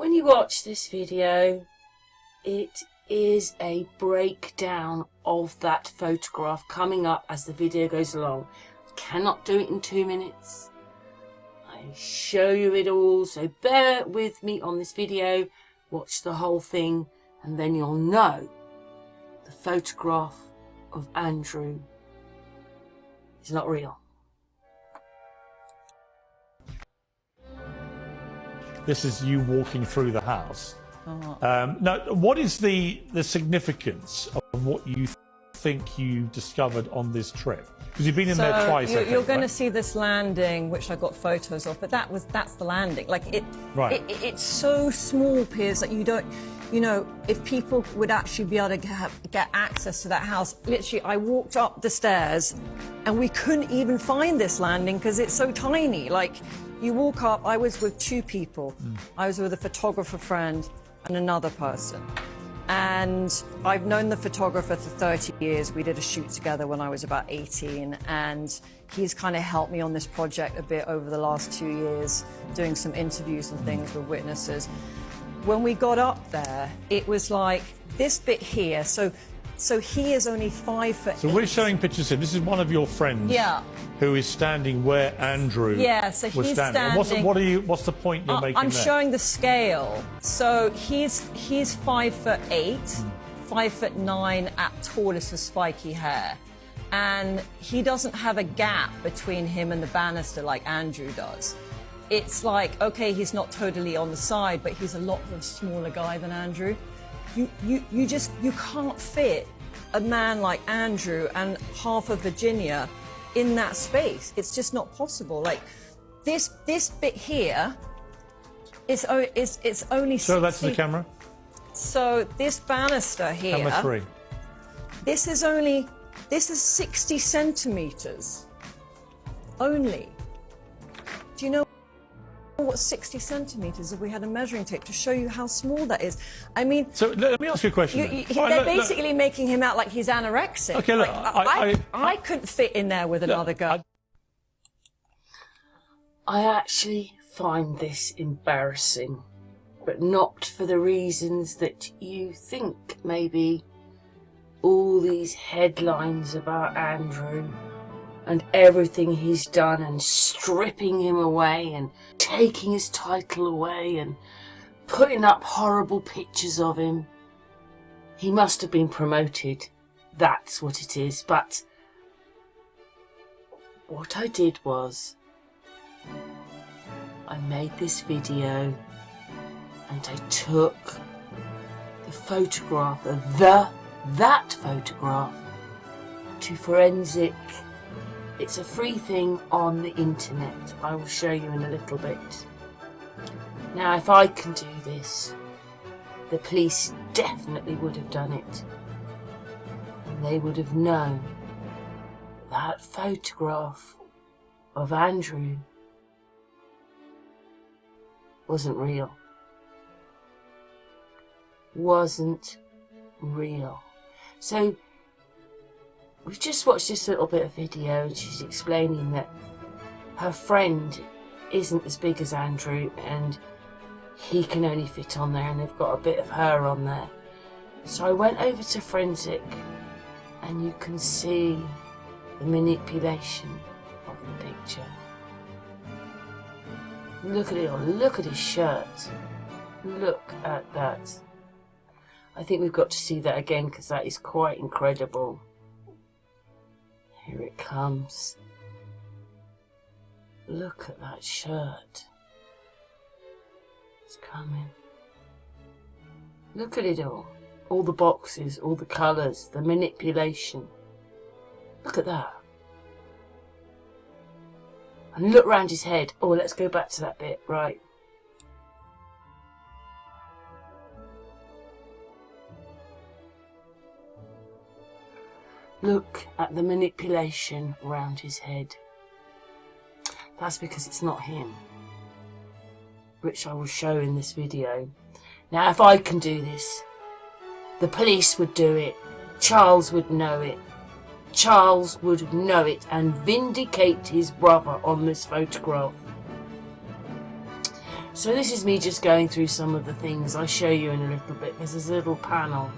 When you watch this video, it is a breakdown of that photograph coming up as the video goes along. I cannot do it in 2 minutes. I show you it all, so bear with me on this video, watch the whole thing, and then you'll know the photograph of Andrew is not real. This is you walking through the house. Now, what is the significance of what you think you discovered on this trip? Because you've been in there twice. You're going to see this landing, which I got photos of, but that's the landing. Like it's so small, Piers, that you don't. You know, if people would actually be able to get access to that house, literally, I walked up the stairs, and we couldn't even find this landing because it's so tiny. Like, you walk up. I was with 2 people. I was with a photographer friend and another person. And I've known the photographer for 30 years. We did a shoot together when I was about 18, and he's kind of helped me on this project a bit over the last 2 years, doing some interviews and things with witnesses. When we got up there, it was like this bit here. So he is only 5 foot. So we're showing pictures here. This is one of your friends. Yeah. Who is standing where Andrew so was he's standing. What's the point you're making I'm there? showing the scale. So he's 5'8", 5'9" at tallest with spiky hair. And he doesn't have a gap between him and the banister like Andrew does. It's like, okay, he's not totally on the side, but he's a lot of a smaller guy than Andrew. You can't fit a man like Andrew and half of Virginia in that space. It's just not possible. Like this bit here it's only. So that's the camera. So this banister here. Camera 3. This is 60 centimeters only. Do you know what 60 centimeters if we had a measuring tape to show you how small that is? I mean, so let me ask you a question. They're basically making him out like he's anorexic. Okay, look, I couldn't fit in there with another girl. I actually find this embarrassing, but not for the reasons that you think. Maybe all these headlines about Andrew and everything he's done, and stripping him away and taking his title away and putting up horrible pictures of him. He must have been promoted. That's what it is. But what I did was I made this video and I took the photograph of that photograph to forensic. It's a free thing on the internet. I will show you in a little bit. Now, if I can do this, the police definitely would have done it. And they would have known that photograph of Andrew wasn't real. Wasn't real. So we've just watched this little bit of video, and she's explaining that her friend isn't as big as Andrew and he can only fit on there, and they've got a bit of her on there. So I went over to forensic, and you can see the manipulation of the picture. Look at it all. Look at his shirt. Look at that. I think we've got to see that again because that is quite incredible. Here it comes. Look at that shirt. It's coming. Look at it all. All the boxes, all the colours, the manipulation. Look at that. And look round his head. Oh, let's go back to that bit. Right. Look at the manipulation around his head. That's because it's not him, which I will show in this video. Now, if I can do this, the police would do it. Charles would know it. Charles would know it and vindicate his brother on this photograph. So this is me just going through some of the things. I'll show you in a little bit. There's a little panel.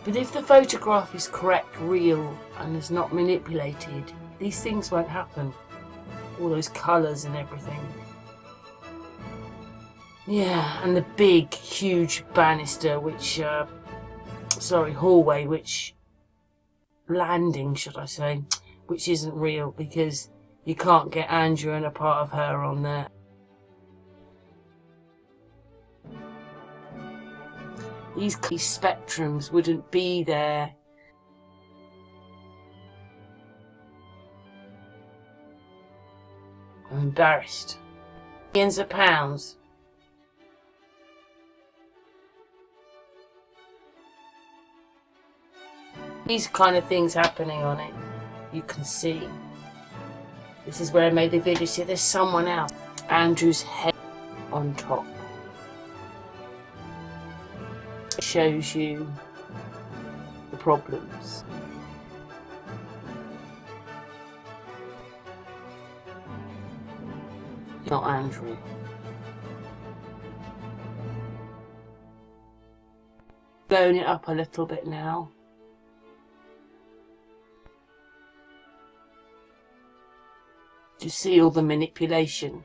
But if the photograph is correct, real, and is not manipulated, these things won't happen. All those colours and everything. Yeah, and the big, huge banister, which, hallway, which, landing, should I say, which isn't real because you can't get Andrew and a part of her on there. These spectrums wouldn't be there. I'm embarrassed. Millions of pounds. These kind of things happening on it, you can see. This is where I made the video. See, there's someone else. Andrew's head on top. It shows you the problems. Not Andrew. Blown it up a little bit now. Do you see all the manipulation?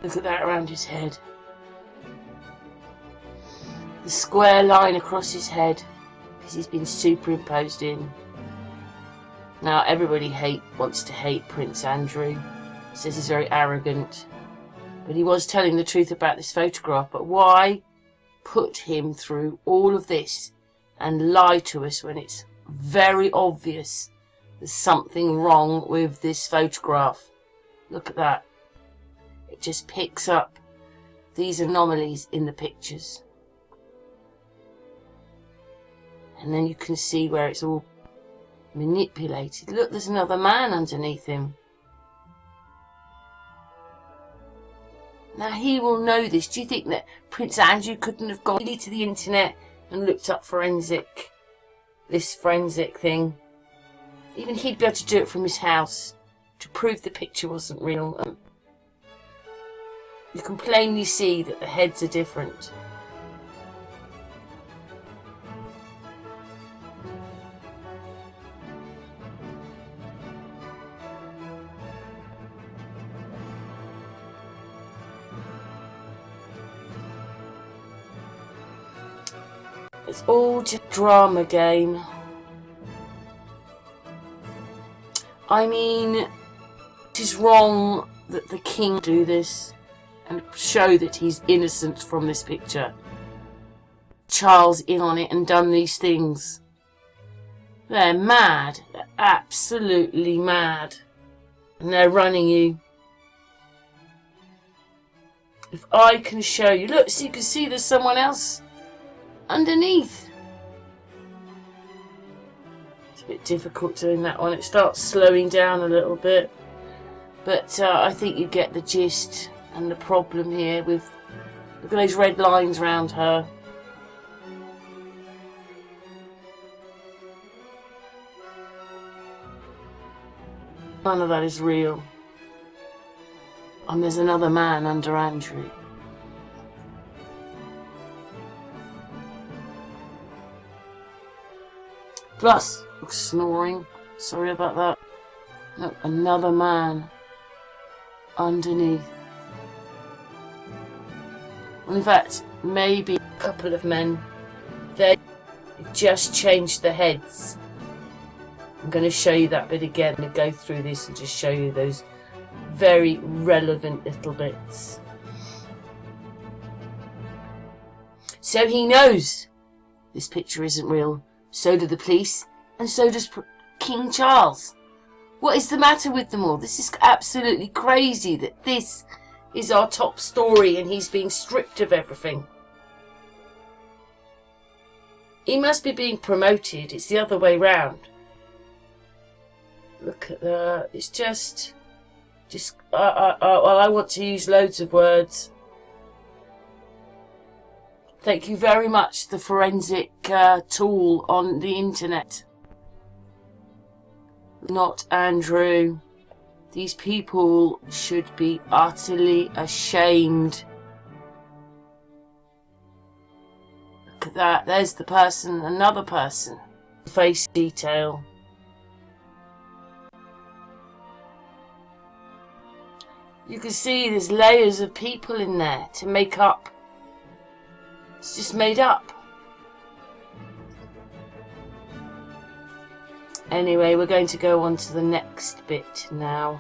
Look at that around his head. The square line across his head because he's been superimposed in. Now everybody wants to hate Prince Andrew. Says he's very arrogant. But he was telling the truth about this photograph. But why put him through all of this and lie to us when it's very obvious there's something wrong with this photograph? Look at that. It just picks up these anomalies in the pictures. And then you can see where it's all manipulated. Look, there's another man underneath him. Now he will know this. Do you think that Prince Andrew couldn't have gone to the internet and looked up this forensic thing? Even he'd be able to do it from his house to prove the picture wasn't real. You can plainly see that the heads are different. It's all just a drama game. I mean, it is wrong that the king do this and show that he's innocent from this picture. Charles in on it and done these things. They're mad. They're absolutely mad. And they're running you. If I can show you, look, so you can see there's someone else underneath. It's a bit difficult doing that one. It starts slowing down a little bit. But I think you get the gist and the problem here with, look at those red lines around her. None of that is real. And there's another man under Andrew. Plus, snoring. Sorry about that. Look, another man underneath. Well, in fact, maybe a couple of men. They just changed the heads. I'm going to show you that bit again and go through this and just show you those very relevant little bits. So he knows this picture isn't real. So do the police, and so does King Charles. What is the matter with them all? This is absolutely crazy that this is our top story and he's being stripped of everything. He must be being promoted. It's the other way round. Look at that. It's just I want to use loads of words. Thank you very much, the forensic tool on the internet. Not Andrew. These people should be utterly ashamed. Look at that. There's the person, another person. Face detail. You can see there's layers of people in there to make up. It's just made up. Anyway, we're going to go on to the next bit now.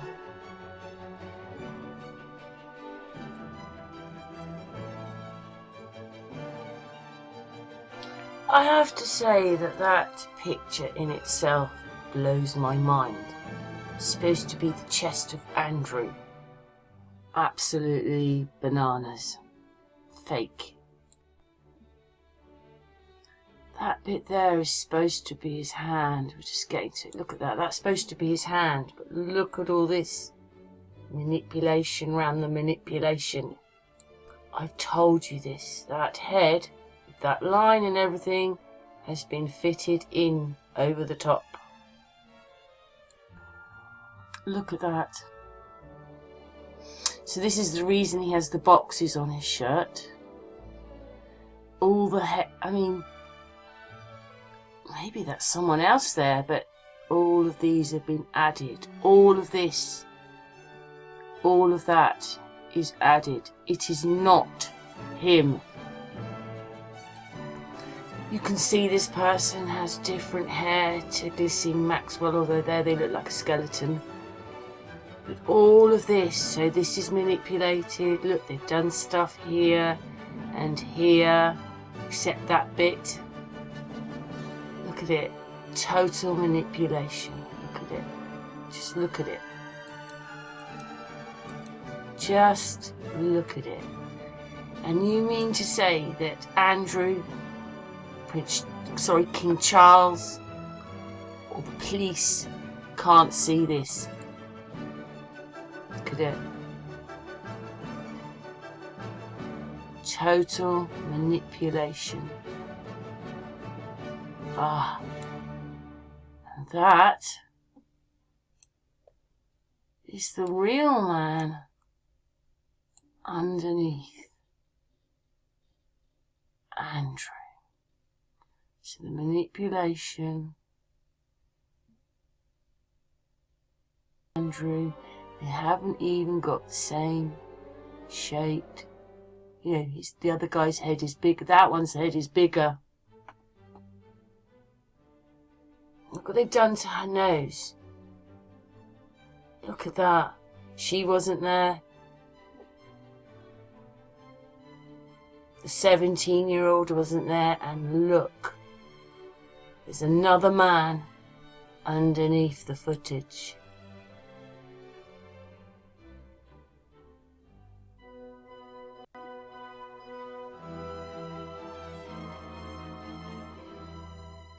I have to say that that picture in itself blows my mind. It's supposed to be the chest of Andrew. Absolutely bananas. Fake. That bit there is supposed to be his hand. We're just getting to it. Look at that. That's supposed to be his hand. But look at all this manipulation around the manipulation. I've told you this. That head, with that line and everything, has been fitted in over the top. Look at that. So this is the reason he has the boxes on his shirt. All the head, I mean, maybe that's someone else there, but all of these have been added. All of this, all of that is added. It is not him. You can see this person has different hair to Ghislaine Maxwell, although there they look like a skeleton. But all of this, so this is manipulated. Look, they've done stuff here and here, except that bit. Look at it. Total manipulation. Look at it. Just look at it. Just look at it. And you mean to say that Andrew, King Charles, or the police can't see this? Look at it. Total manipulation. Ah. And that is the real man underneath Andrew. So the manipulation. Andrew. They haven't even got the same shaped. You know, the other guy's head is bigger. That one's head is bigger. Look what they've done to her nose. Look at that. She wasn't there. The 17-year-old wasn't there. And look. There's another man underneath the footage.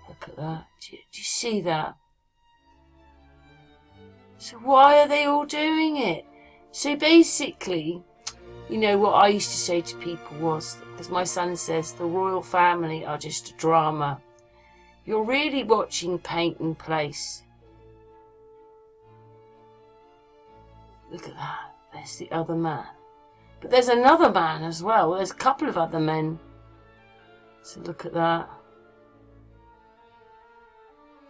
Look at that. Do you see that? So why are they all doing it? So basically, you know, what I used to say to people was, because my son says the royal family are just a drama. You're really watching Paint and Place. Look at that. There's the other man. But there's another man as well. There's a couple of other men. So look at that.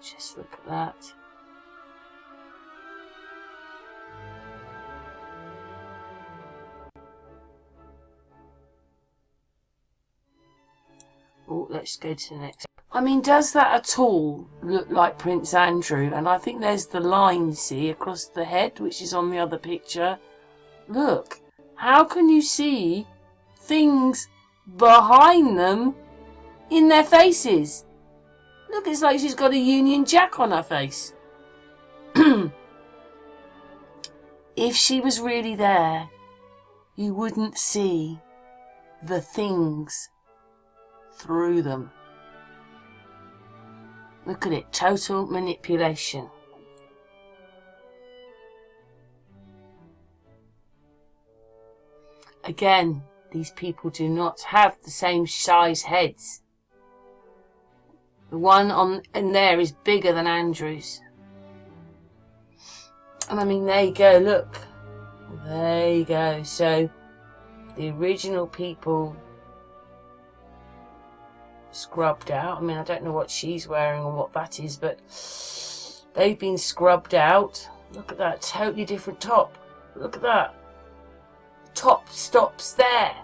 Just look at that. Oh, let's go to the next. I mean, does that at all look like Prince Andrew? And I think there's the line, see, across the head, which is on the other picture. Look, how can you see things behind them in their faces? Look, it's like she's got a Union Jack on her face. If she was really there, you wouldn't see the things through them. Look at it, total manipulation. Again, these people do not have the same size heads. The one in there is bigger than Andrew's. And I mean, there you go, look. There you go. So, the original people scrubbed out. I mean, I don't know what she's wearing or what that is, but they've been scrubbed out. Look at that, totally different top. Look at that. Top stops there.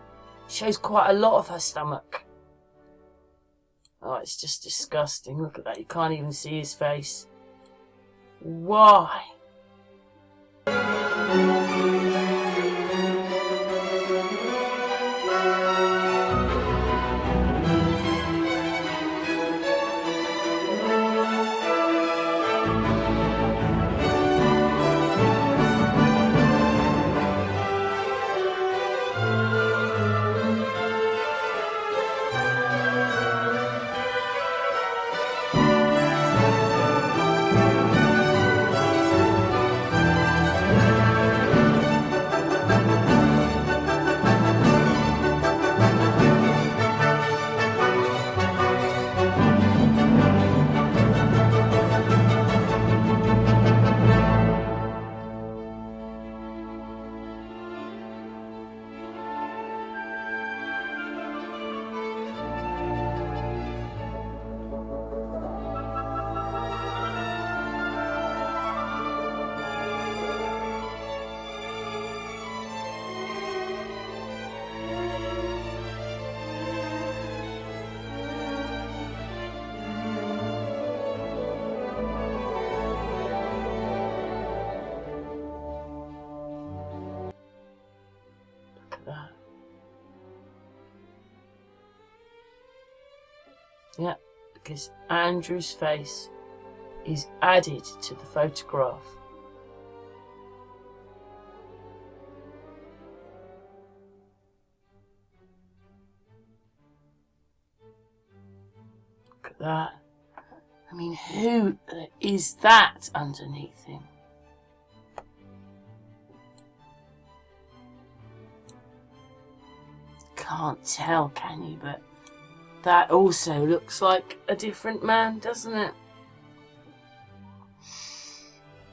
Shows quite a lot of her stomach. Oh, it's just disgusting. Look at that, you can't even see his face. Why? Yeah, because Andrew's face is added to the photograph. Look at that. I mean, who is that underneath him? Can't tell, can you? But that also looks like a different man, doesn't it?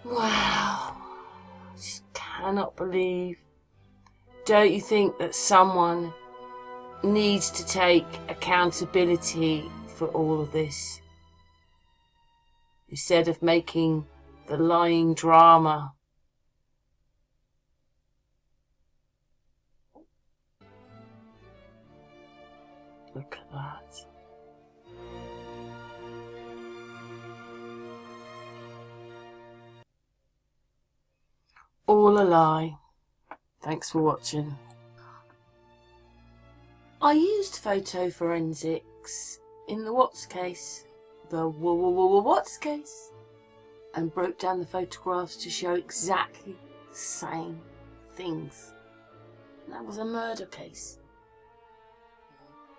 Wow. I just cannot believe. Don't you think that someone needs to take accountability for all of this? Instead of making the lying drama. Look at that. All a lie. Thanks for watching. I used photo forensics in the Watts case. The Watts case. And broke down the photographs to show exactly the same things. And that was a murder case.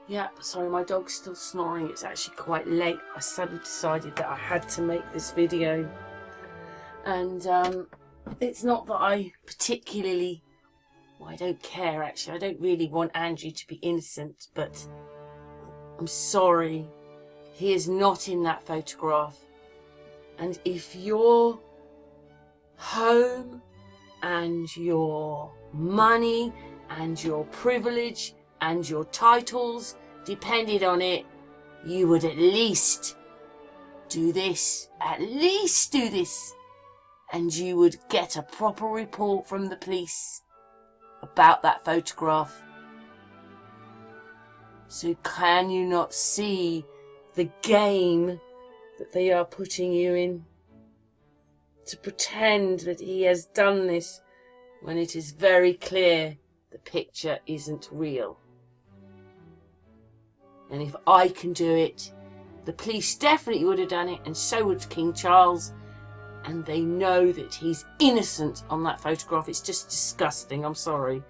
Yeah, sorry, my dog's still snoring. It's actually quite late. I suddenly decided that I had to make this video. And it's not that I particularly... Well, I don't care, actually. I don't really want Andrew to be innocent, but I'm sorry. He is not in that photograph. And if your home and your money and your privilege and your titles depended on it, you would at least do this. At least do this. And you would get a proper report from the police about that photograph. So can you not see the game that they are putting you in? To pretend that he has done this when it is very clear the picture isn't real. And if I can do it, the police definitely would have done it, and so would King Charles. And they know that he's innocent on that photograph. It's just disgusting, I'm sorry.